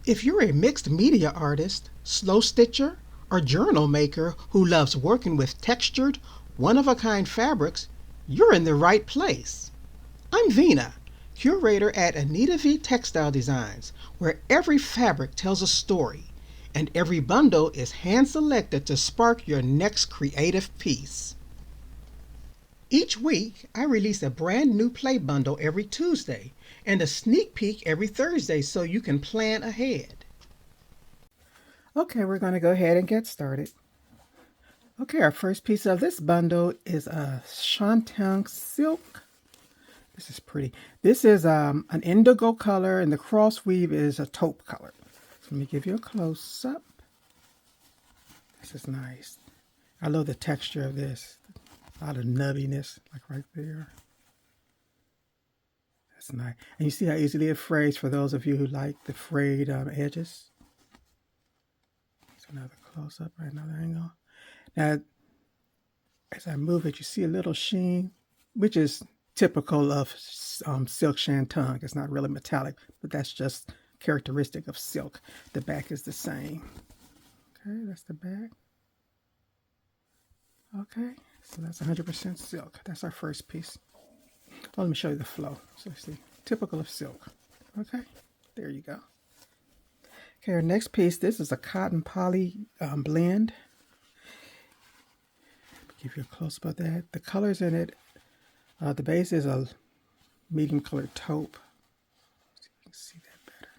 If you're a mixed media artist, slow stitcher, or journal maker who loves working with textured, one-of-a-kind fabrics, you're in the right place. I'm Vina, curator at Anitavee Textile Designs, where every fabric tells a story, and every bundle is hand-selected to spark your next creative piece. Each week, I release a brand new play bundle every Tuesday and a sneak peek every Thursday so you can plan ahead. Okay, we're going to go ahead and get started. Okay, our first piece of this bundle is a shantung silk. This is pretty. This is an indigo color, and the cross weave is a taupe color. So let me give you a close-up. This is nice. I love the texture of this. A lot of nubbiness, like right there. That's nice. And you see how easily it frays for those of you who like the frayed edges. Another close-up at another angle. Now, as I move it, you see a little sheen, which is typical of silk shantung. It's not really metallic, but that's just characteristic of silk. The back is the same. Okay, that's the back. Okay, so that's 100% silk. That's our first piece. Well, let me show you the flow. So see, typical of silk. Okay, there you go. Okay, our next piece, this is a cotton poly blend. Give you a close-up of that. The colors in it, the base is a medium colored taupe. So you can see that better.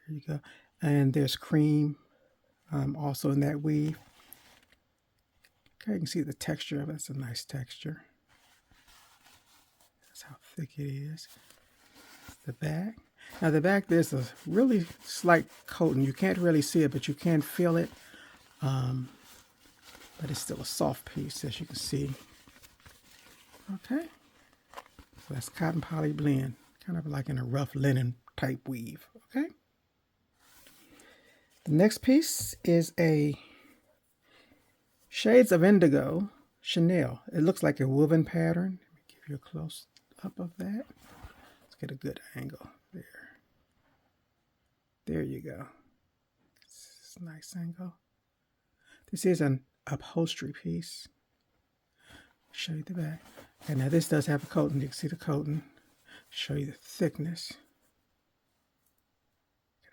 There you go. And there's cream also in that weave. Okay, you can see the texture of it. It's a nice texture. That's how thick it is. The back. Now the back, there's a really slight coating. You can't really see it, but you can feel it. But it's still a soft piece, as you can see. Okay. So that's cotton poly blend, kind of like in a rough linen type weave. Okay. The next piece is a Shades of Indigo Chanel. It looks like a woven pattern. Let me give you a close up of that. Let's get a good angle there. There you go. It's a nice angle. This is an upholstery piece. Show you the back. And now this does have a coating. You can see the coating. Show you the thickness.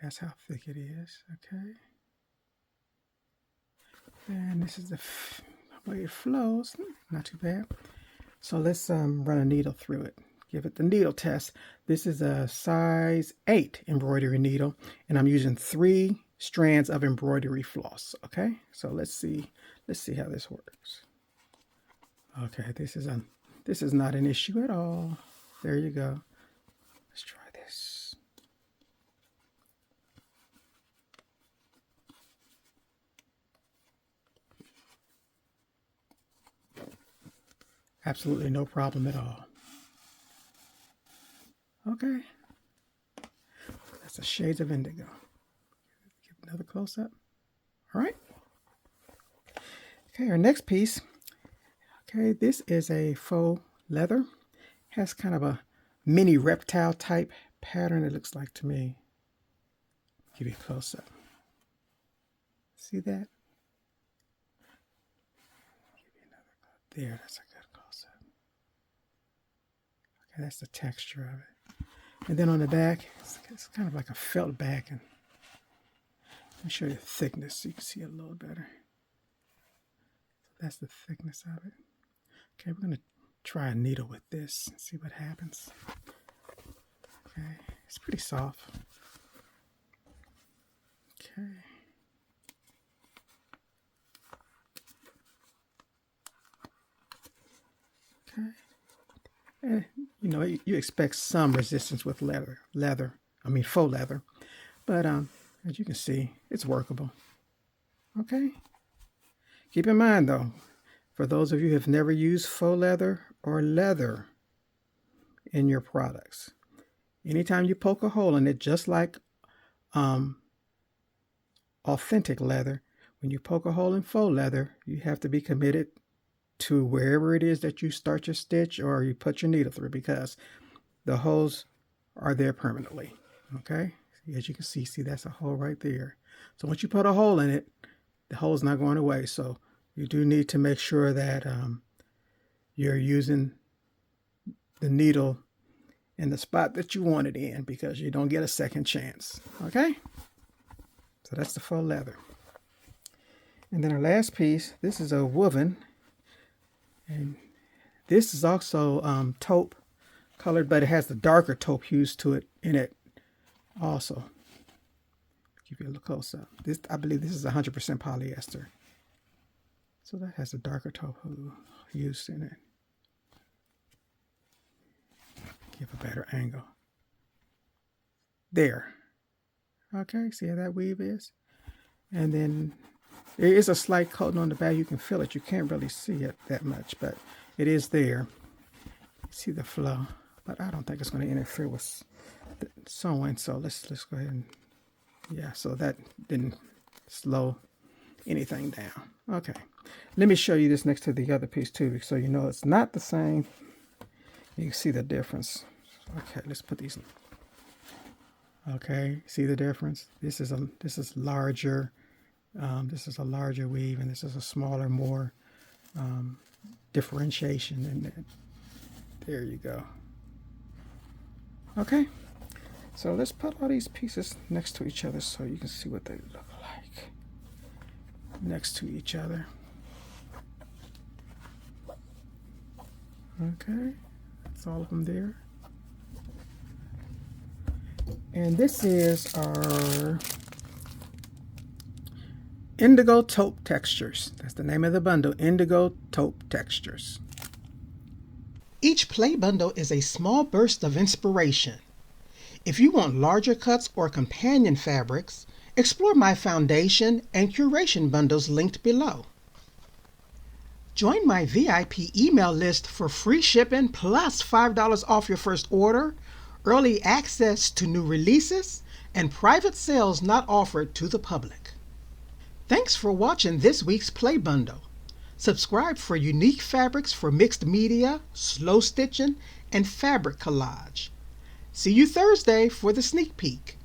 That's how thick it is. Okay. And this is the way it flows. Not too bad. So let's run a needle through it. Give it the needle test. This is a size 8 embroidery needle, and I'm using 3 strands of embroidery floss. Okay, so let's see how this works. Okay, this is not an issue at all. There you go. Let's try this. Absolutely no problem at all. Okay, that's a Shades of Indigo. Give another close-up. All right. Okay, our next piece. Okay, this is a faux leather. Has kind of a mini reptile type pattern, it looks like to me. Give you a close-up. See that? Give you another close. There, that's a good close-up. Okay, that's the texture of it. And then on the back, it's kind of like a felt back. And let me show you the thickness so you can see it a little better. So that's the thickness of it. Okay, we're going to try a needle with this and see what happens. Okay, it's pretty soft. Okay. Okay. And, you know, you expect some resistance with faux leather. But as you can see, it's workable. Okay. Keep in mind, though, for those of you who have never used faux leather or leather in your products, anytime you poke a hole in it, just like authentic leather, when you poke a hole in faux leather, you have to be committed to wherever it is that you start your stitch or you put your needle through, because the holes are there permanently. Okay, As you can see that's a hole right there. So once you put a hole in it, the hole's not going away. So you do need to make sure that you're using the needle in the spot that you want it in, because you don't get a second chance. Okay? So that's the faux leather. And then our last piece, this is a woven. And this is also taupe colored, but it has the darker taupe hues to it in it also. Give you a look close up. This, I believe this is 100% polyester. So that has a darker taupe hues in it. Give a better angle. There. Okay, see how that weave is? And then there is a slight coating on the back. You can feel it. You can't really see it that much, but it is there. See the flow, but I don't think it's going to interfere with the sewing. So let's go ahead and, yeah, so that didn't slow anything down. Okay, let me show you this next to the other piece too, so you know it's not the same. You can see the difference. Okay, let's put these in. Okay, see the difference? This is larger. This is a larger weave, and this is a smaller, more differentiation in that. There you go. Okay, so let's put all these pieces next to each other so you can see what they look like next to each other. Okay, that's all of them there. And this is our Indigo Taupe Textures. That's the name of the bundle, Indigo Taupe Textures. Each play bundle is a small burst of inspiration. If you want larger cuts or companion fabrics, explore my foundation and curation bundles linked below. Join my VIP email list for free shipping plus $5 off your first order, early access to new releases, and private sales not offered to the public. Thanks for watching this week's Play Bundle. Subscribe for unique fabrics for mixed media, slow stitching, and fabric collage. See you Thursday for the sneak peek.